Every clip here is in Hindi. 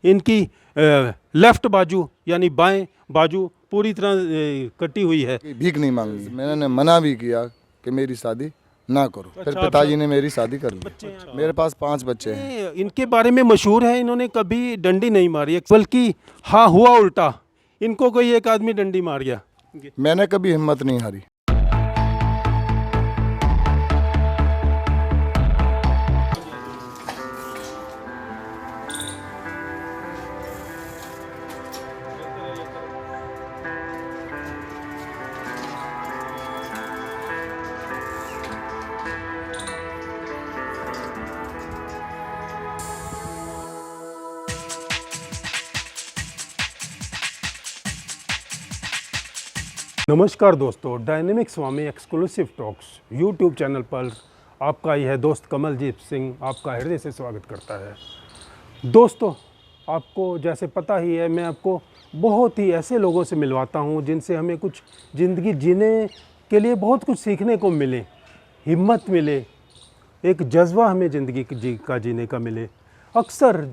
इनकी लेफ्ट बाजू यानी बाएं बाजू पूरी तरह कटी हुई है। भीख नहीं मांगी, मैंने मना भी किया कि मेरी शादी ना करो। फिर पिताजी ने मेरी शादी कर ली। मेरे पास 5 बच्चे हैं। इनके बारे में मशहूर है इन्होंने कभी डंडी नहीं मारी, बल्कि हाँ हुआ उल्टा, इनको कोई एक आदमी डंडी मार गया। मैंने कभी हिम्मत नहीं हारी। नमस्कार दोस्तों, डायनेमिक स्वामी एक्सक्लूसिव टॉक्स यूट्यूब चैनल पर आपका यह दोस्त कमलजीत सिंह आपका हृदय से स्वागत करता है। दोस्तों, आपको जैसे पता ही है, मैं आपको बहुत ही ऐसे लोगों से मिलवाता हूं जिनसे हमें कुछ ज़िंदगी जीने के लिए बहुत कुछ सीखने को मिले, हिम्मत मिले, एक जज्बा हमें ज़िंदगी का जीने का मिले। अक्सर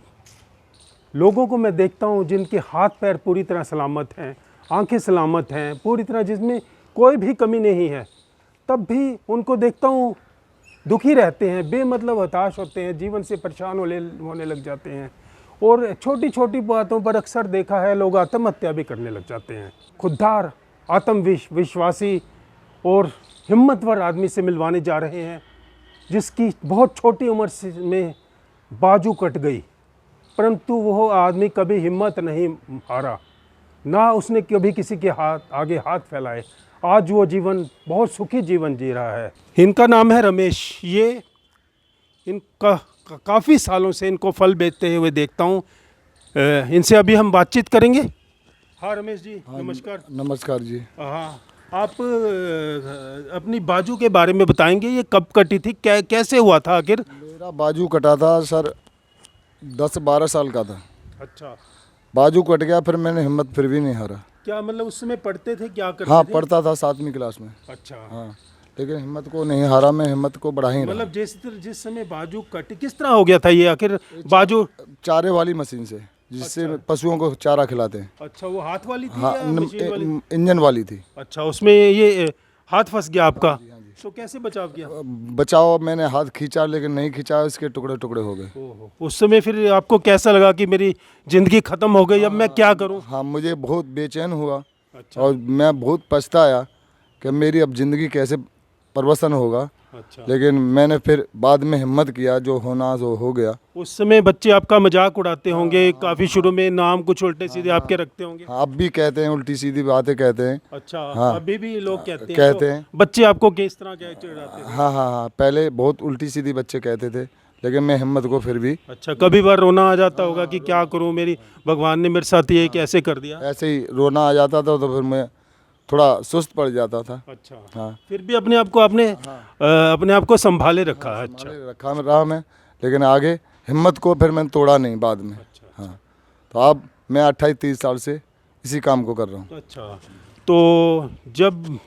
लोगों को मैं देखता हूं जिनके हाथ पैर पूरी तरह सलामत हैं, आंखें सलामत हैं पूरी तरह, जिसमें कोई भी कमी नहीं है, तब भी उनको देखता हूँ दुखी रहते हैं, बेमतलब हताश होते हैं, जीवन से परेशान होने लग जाते हैं। और छोटी छोटी बातों पर अक्सर देखा है लोग आत्महत्या भी करने लग जाते हैं। खुददार, आत्मविश्वासी और हिम्मतवर आदमी से मिलवाने जा रहे हैं जिसकी बहुत छोटी उम्र में बाजू कट गई, परंतु वह आदमी कभी हिम्मत नहीं हारा, ना उसने कभी किसी के आगे हाथ फैलाए। आज वो जीवन बहुत सुखी जीवन जी रहा है। इनका नाम है रमेश। ये इनका काफ़ी सालों से इनको फल बेचते हुए देखता हूँ। इनसे अभी हम बातचीत करेंगे। हाँ रमेश जी, नमस्कार। नमस्कार जी। हाँ, आप अपनी बाजू के बारे में बताएंगे, ये कब कटी थी, कैसे हुआ था आखिर? मेरा बाजू कटा था सर, 10-12 साल का था। अच्छा, बाजू कट गया, फिर मैंने हिम्मत फिर भी नहीं हारा। क्या मतलब उस समय पढ़ते थे, क्या करते हाँ, थे? पढ़ता था 7वीं क्लास में। अच्छा, हाँ, लेकिन हिम्मत को नहीं हारा, मैं हिम्मत को बढ़ा ही रहा। मतलब जिस समय बाजू कटी, किस तरह हो गया था ये आखिर बाजू? चारे वाली मशीन से, जिससे पशुओं को चारा खिलाते हैं। अच्छा, वो हाथ वाली थी हाँ, या मशीन वाली? इंजन वाली थी। अच्छा, उसमें ये हाथ फंस गया आपका? तो कैसे बचाव किया? बचाओ, मैंने हाथ खींचा लेकिन नहीं खींचा, इसके टुकड़े टुकड़े हो गए। ओहो, उस समय फिर आपको कैसा लगा कि मेरी ज़िंदगी ख़त्म हो गई, अब मैं क्या करूं? हाँ, मुझे बहुत बेचैन हुआ। अच्छा, और मैं बहुत पछताया कि मेरी अब ज़िंदगी कैसे परिवर्तन होगा। अच्छा, लेकिन मैंने फिर बाद में हिम्मत किया, जो होना जो हो गया। उस समय बच्चे आपका मजाक उड़ाते होंगे काफ़ी, शुरू में नाम कुछ उल्टे सीधे आपके रखते होंगे। हाँ, अब भी कहते हैं, उल्टी सीधी बातें कहते हैं। अच्छा, हाँ, अभी भी लोग कहते कहते हैं? हैं। तो बच्चे आपको किस तरह के चिढ़ाते थे? हाँ हाँ हाँ, पहले बहुत उल्टी सीधी बच्चे कहते थे, लेकिन मैं हिम्मत को फिर भी। अच्छा, कभी बार रोना आ जाता होगा कि क्या करूं, मेरी भगवान ने मेरे साथ ये कैसे कर दिया? ऐसे ही रोना आ जाता था, तो फिर मैं थोड़ा सुस्त पड़ जाता था। अच्छा, हाँ, फिर भी अपने आप को संभाले रखा है। अच्छा, रखा रहा मैं, लेकिन आगे हिम्मत को फिर मैंने तोड़ा नहीं बाद में। अच्छा, हाँ, तो अब मैं 28-30 साल से इसी काम को कर रहा हूँ। अच्छा, तो जब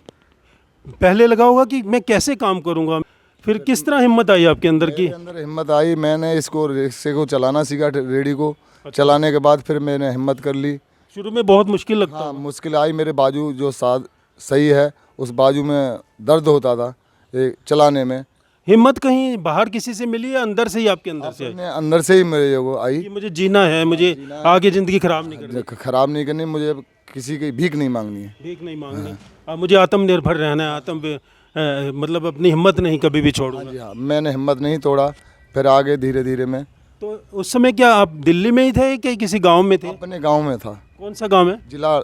पहले लगा होगा कि मैं कैसे काम करूंगा, फिर किस तरह हिम्मत आई आपके अंदर की? मेरे अंदर हिम्मत आई, मैंने इसको रिक्शे को चलाना सीखा, रेडी को चलाने के बाद फिर मैंने हिम्मत कर ली। शुरू में बहुत मुश्किल लगता हाँ, होगा। मुश्किल आई। मेरे बाजू जो सही है, उस बाजू में दर्द होता था ये चलाने में। हिम्मत कहीं बाहर किसी से मिली या अंदर से ही आपके अंदर से आई? अपने अंदर से ही मेरे को आई कि मुझे जीना है, मुझे आगे ज़िंदगी खराब नहीं करनी, खराब नहीं करनी, मुझे अब किसी की भीख नहीं मांगनी है। भीख नहीं मांगनी, अब मुझे आत्मनिर्भर रहना है, मतलब अपनी हिम्मत नहीं कभी भी छोड़ूंगा। जी हाँ, मैंने हिम्मत नहीं तोड़ा। फिर आगे धीरे धीरे मैं तो उस समय क्या आप दिल्ली में ही थे कि किसी गांव में थे? अपने गांव में था। कौन सा गांव है? जिला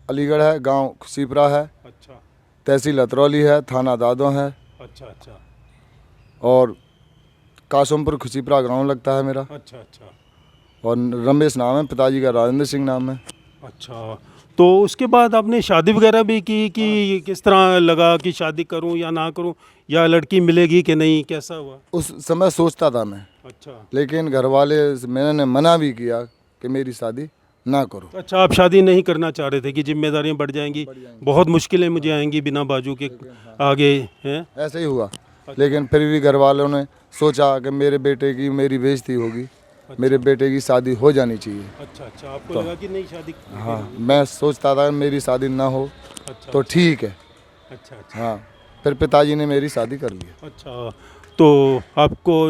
अलीगढ़ है, गांव खुशीपुरा है, अच्छा, तहसील अतरौली है, थाना दादों है, अच्छा, अच्छा, और कासमपुर खुशीपुरा गांव लगता है मेरा। अच्छा, अच्छा, और रमेश नाम है, पिताजी का राजेंद्र सिंह नाम है। अच्छा, तो उसके बाद आपने शादी वगैरह भी की कि किस तरह लगा कि शादी करूं या ना करूं, या लड़की मिलेगी कि नहीं, कैसा हुआ? उस समय सोचता था मैं, अच्छा, लेकिन घर वाले, मैंने मना भी किया कि मेरी शादी ना करो। अच्छा, आप शादी नहीं करना चाह रहे थे कि जिम्मेदारियां बढ़ जाएंगी, बहुत मुश्किलें मुझे आएंगी बिना बाजू के आगे, हैं? ऐसे ही हुआ। लेकिन फिर भी घर वालों ने सोचा कि मेरे बेटे की मेरी बेइज्जती होगी, मेरे बेटे की शादी हो जानी चाहिए। अच्छा अच्छा, आपको लगा कि नहीं शादी? हाँ, मैं सोचता था मेरी शादी ना हो अच्छा तो ठीक है। अच्छा अच्छा हाँ, फिर पिताजी ने मेरी शादी कर ली। अच्छा। तो आपको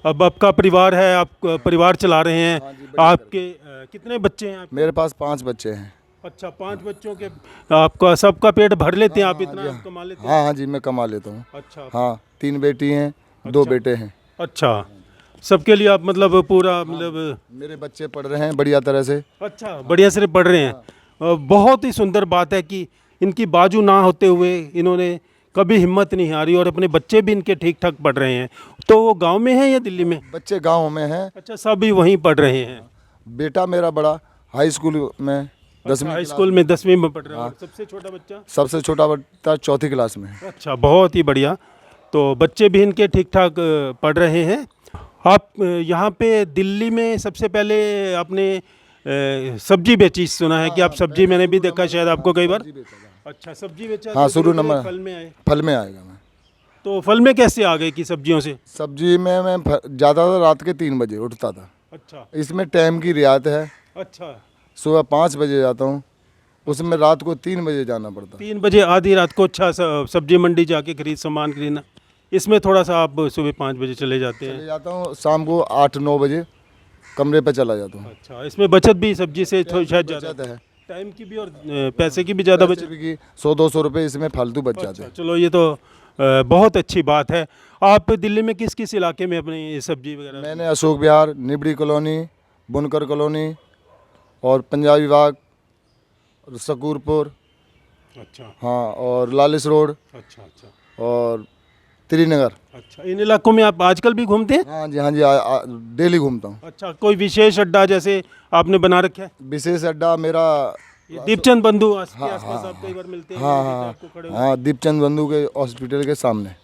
अब आपका परिवार है, आप परिवार चला रहे हैं। हाँ जी, बढ़िया आपके कितने बच्चे हैं आपके? मेरे पास 5 बच्चे हैं। अच्छा, 5 बच्चों के आपका सबका पेट भर लेते हैं आप? इतना आप कमा लेते हैं? हाँ हाँ जी, मैं कमा लेता हूँ। अच्छा हाँ, 3 बेटी हैं, 2 बेटे हैं। अच्छा, सबके लिए आप मतलब पूरा मतलब मेरे बच्चे पढ़ रहे हैं बढ़िया तरह से। अच्छा, बढ़िया से पढ़ रहे हैं। बहुत ही सुंदर बात है कि इनकी बाजू ना होते हुए इन्होंने कभी हिम्मत नहीं हारी और अपने बच्चे भी इनके ठीक ठाक पढ़ रहे हैं। तो वो गांव में है या दिल्ली में? बच्चे गांव में हैं। अच्छा, सभी वहीं पढ़ रहे हैं। बेटा मेरा बड़ा हाई स्कूल में 10वीं हाई स्कूल में 10वीं में पढ़ रहे हैं। और सबसे छोटा बच्चा? सबसे छोटा बच्चा 4th क्लास में है। अच्छा, बहुत ही बढ़िया। तो बच्चे भी इनके ठीक ठाक पढ़ रहे हैं। आप यहाँ पे दिल्ली में सबसे पहले आपने सब्जी बेची, सुना है कि आप सब्जी, मैंने भी देखा शायद आपको कई बार। अच्छा, सब्जी बेचा? हाँ, तो शुरू धीरे-धीरे नंबर फल में आए। फल में आएगा। मैं तो फल में कैसे आ गए कि सब्जियों से? सब्जी में मैं ज़्यादा था, रात के 3 बजे उठता था। अच्छा इसमें टाइम की रियायत है। अच्छा, सुबह 5 बजे जाता हूँ, उसमें रात को 3 बजे जाना पड़ता। 3 बजे आधी रात को? अच्छा, सब्जी मंडी जाके सामान खरीदना। इसमें थोड़ा सा आप सुबह 5 बजे चले जाते हैं? चले जाता हूँ, शाम को 8-9 बजे कमरे पे चला जाता हूँ। अच्छा, इसमें बचत भी सब्जी से थोड़ी शायद ज़्यादा बचत है, टाइम की भी और पैसे की भी ज़्यादा बचत। 100-200 रुपये इसमें फालतू बच जाते अच्छा, हैं। चलो ये तो बहुत अच्छी बात है। आप दिल्ली में किस किस इलाके में अपनी ये सब्जी वगैरह? मैंने अशोक विहार, निबड़ी कॉलोनी, बुनकर कॉलोनी और पंजाबी बाग, शकूरपुर, अच्छा हाँ, और लालिस रोड अच्छा अच्छा और त्रिनगर। अच्छा, इन इलाकों में आप आजकल भी घूमते हैं? हाँ जी, हाँ जी, डेली घूमता हूँ। अच्छा, कोई विशेष अड्डा जैसे आपने बना रखा है? विशेष अड्डा मेरा, ये दीपचंद बंधु के हाँ, आसपास आप कई बार मिलते हैं? हाँ मैंने देखा हाँ आपको खड़े हुए। हाँ, दीपचंद बंधु के हॉस्पिटल के सामने।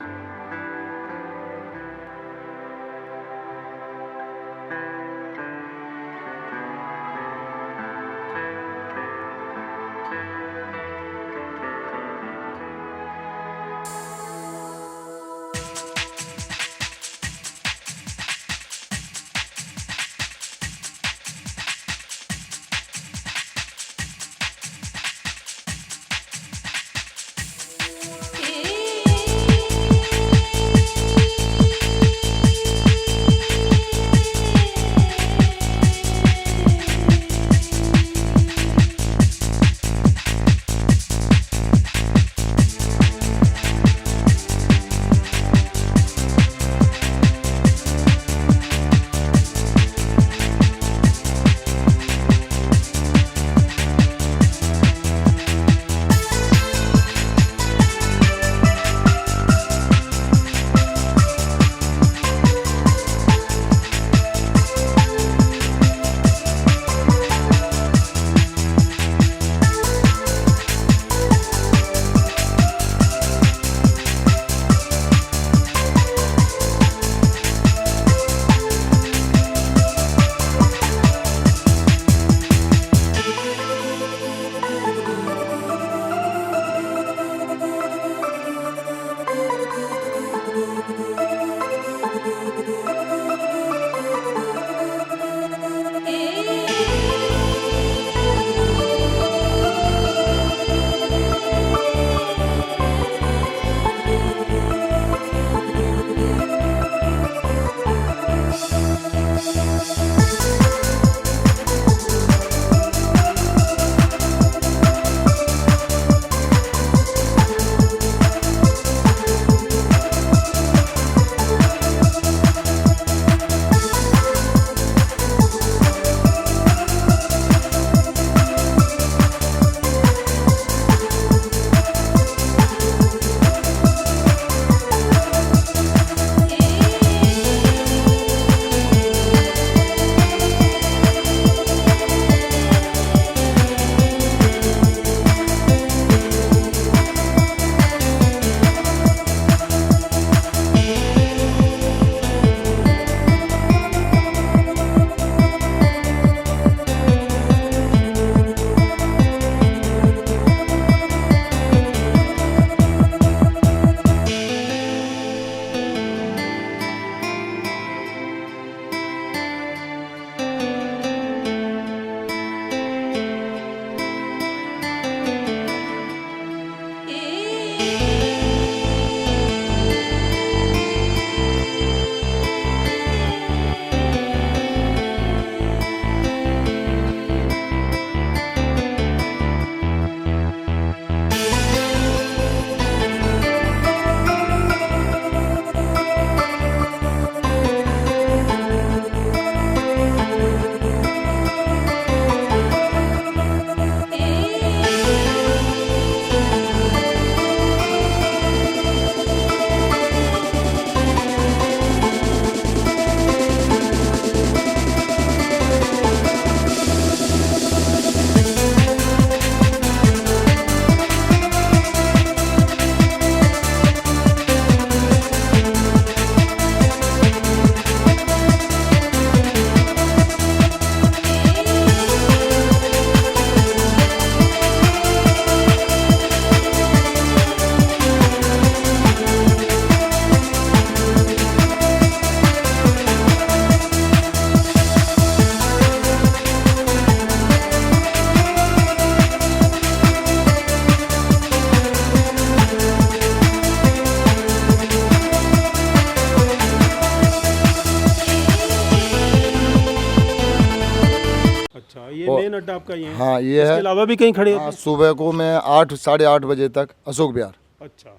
अड्डा आपका ये है? हाँ ये इसके है। अलावा भी कहीं खड़े हाँ, होते सुबह को मैं 8 साढ़े 8 बजे तक अशोक विहार हैं? अच्छा।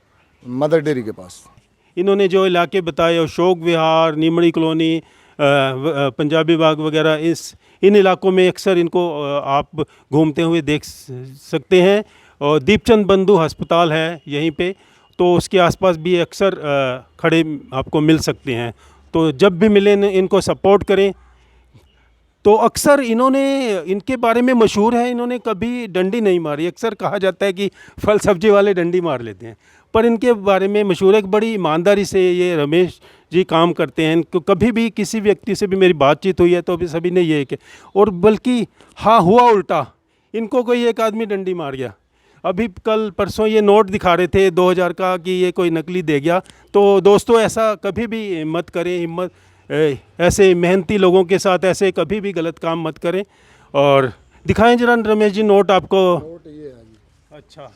मदर डेयरी के पास। इन्होंने जो इलाके बताए, अशोक विहार, नीमड़ी कॉलोनी, पंजाबी बाग वगैरह, इन इलाकों में अक्सर इनको आप घूमते हुए देख सकते हैं। और दीपचंद बंधु अस्पताल है यहीं पे, तो उसके आसपास भी अक्सर खड़े आपको मिल सकते हैं। तो जब भी मिलें इनको सपोर्ट करें। तो अक्सर इन्होंने, इनके बारे में मशहूर है, इन्होंने कभी डंडी नहीं मारी। अक्सर कहा जाता है कि फल सब्जी वाले डंडी मार लेते हैं, पर इनके बारे में मशहूर है कि बड़ी ईमानदारी से ये रमेश जी काम करते हैं। इनको कभी भी किसी व्यक्ति से भी मेरी बातचीत हुई है तो अभी सभी ने ये कि, और बल्कि हाँ हुआ उल्टा, इनको कोई एक आदमी डंडी मार गया। अभी कल परसों ये नोट दिखा रहे थे 2000 का कि ये कोई नकली दे गया। तो दोस्तों ऐसा कभी भी मत करें, हिम्मत ऐसे मेहनती लोगों के साथ ऐसे कभी भी गलत काम मत करें। और दिखाएं जरा रमेश जी नोट आपको। नोट ये है जी। अच्छा,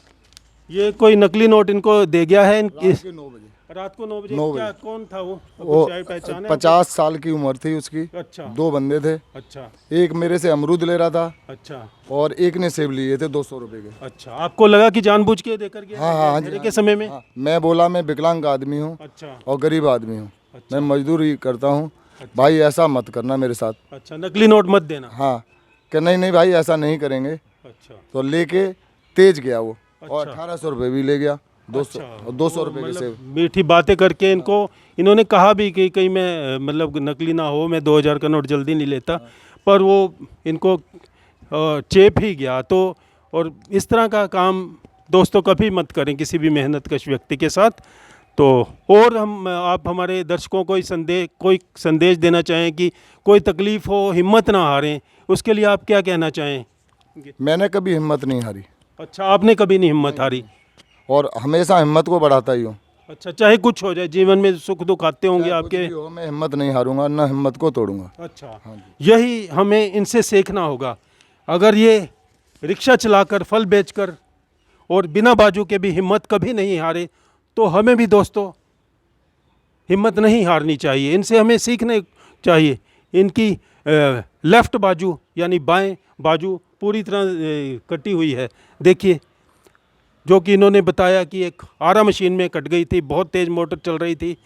ये कोई नकली नोट इनको दे गया है रात रात को के 9 बजे। 9 बजे। 9 क्या बजे। कौन था वो पहचान है? 50 साल की उम्र थी उसकी। अच्छा 2 बंदे थे। अच्छा एक मेरे से अमरूद ले रहा था अच्छा और एक ने सेब लिए थे 200 रुपए के। अच्छा। आपको लगा कि जानबूझ के देकर गया? हाँ हाँ अंधेरे के समय में? हाँ, मैं बोला मैं विकलांग आदमी हूँ अच्छा और गरीब आदमी हूँ, अच्छा। मैं मजदूरी करता हूँ, भाई ऐसा मत करना मेरे साथ। अच्छा, नकली नोट मत देना। हाँ कि नहीं नहीं भाई ऐसा नहीं करेंगे। अच्छा तो लेके तेज गया वो और अच्छा। 1800 रुपये भी ले गया। 200 अच्छा। और 200 वो रुपये के मतलब सेब। मीठी बातें करके इनको, इन्होंने कहा भी कि कहीं मैं मतलब नकली ना हो, मैं 2000 का नोट जल्दी नहीं लेता, पर वो इनको चेप ही गया। तो और इस तरह का काम दोस्तों कभी मत करें किसी भी मेहनतकश व्यक्ति के साथ। तो और आप हमारे दर्शकों को कोई संदेश देना चाहें कि कोई तकलीफ़ हो हिम्मत ना हारें, उसके लिए आप क्या कहना चाहें? मैंने कभी हिम्मत नहीं हारी अच्छा, आपने कभी नहीं हिम्मत हारी? और हमेशा हिम्मत को बढ़ाता ही हूँ। अच्छा, चाहे कुछ हो जाए जीवन में, सुख दुख आते होंगे चाहे कुछ आपके। भी हो, मैं हिम्मत नहीं हारूंगा, ना हिम्मत को तोड़ूंगा। अच्छा, हाँ जी। यही हमें इनसे सीखना होगा। अगर ये रिक्शा चलाकर, फल बेचकर और बिना बाजू के भी हिम्मत कभी नहीं हारे, तो हमें भी दोस्तों हिम्मत नहीं हारनी चाहिए। इनसे हमें सीखना चाहिए। इनकी लेफ़्ट बाजू यानी बाएं बाजू पूरी तरह कटी हुई है, देखिए, जो कि इन्होंने बताया कि एक आरा मशीन में कट गई थी, बहुत तेज़ मोटर चल रही थी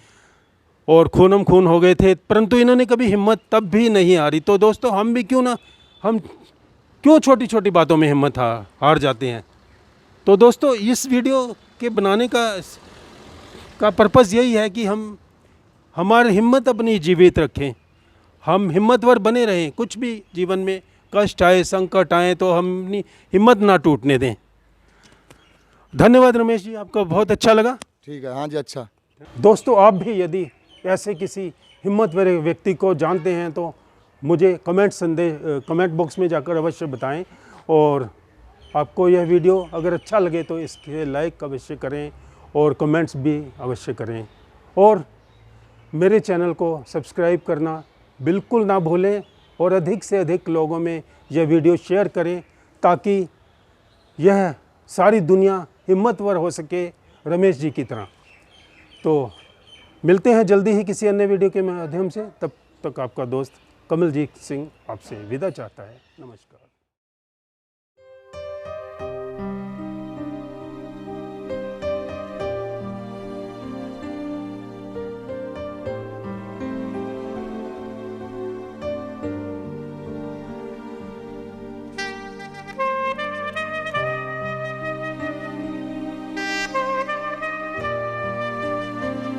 और खूनम खून हो गए थे, परंतु इन्होंने कभी हिम्मत तब भी नहीं हारी। तो दोस्तों हम भी हम क्यों छोटी छोटी बातों में हिम्मत हार जाते हैं? तो दोस्तों इस वीडियो के बनाने का पर्पज़ यही है कि हम हमारी हिम्मत अपनी जीवित रखें, हम हिम्मतवर बने रहें। कुछ भी जीवन में कष्ट आए, संकट आए, तो हम अपनी हिम्मत ना टूटने दें। धन्यवाद रमेश जी, आपका बहुत अच्छा लगा। ठीक है, हाँ जी, अच्छा। दोस्तों आप भी यदि ऐसे किसी हिम्मतवर व्यक्ति को जानते हैं तो मुझे कमेंट बॉक्स में जाकर अवश्य बताएं। और आपको यह वीडियो अगर अच्छा लगे तो इसके लाइक अवश्य करें और कमेंट्स भी अवश्य करें। और मेरे चैनल को सब्सक्राइब करना बिल्कुल ना भूलें और अधिक से अधिक लोगों में यह वीडियो शेयर करें, ताकि यह सारी दुनिया हिम्मतवर हो सके रमेश जी की तरह। तो मिलते हैं जल्दी ही किसी अन्य वीडियो के माध्यम से। तब तक आपका दोस्त कमलजीत सिंह आपसे विदा चाहता है। नमस्कार।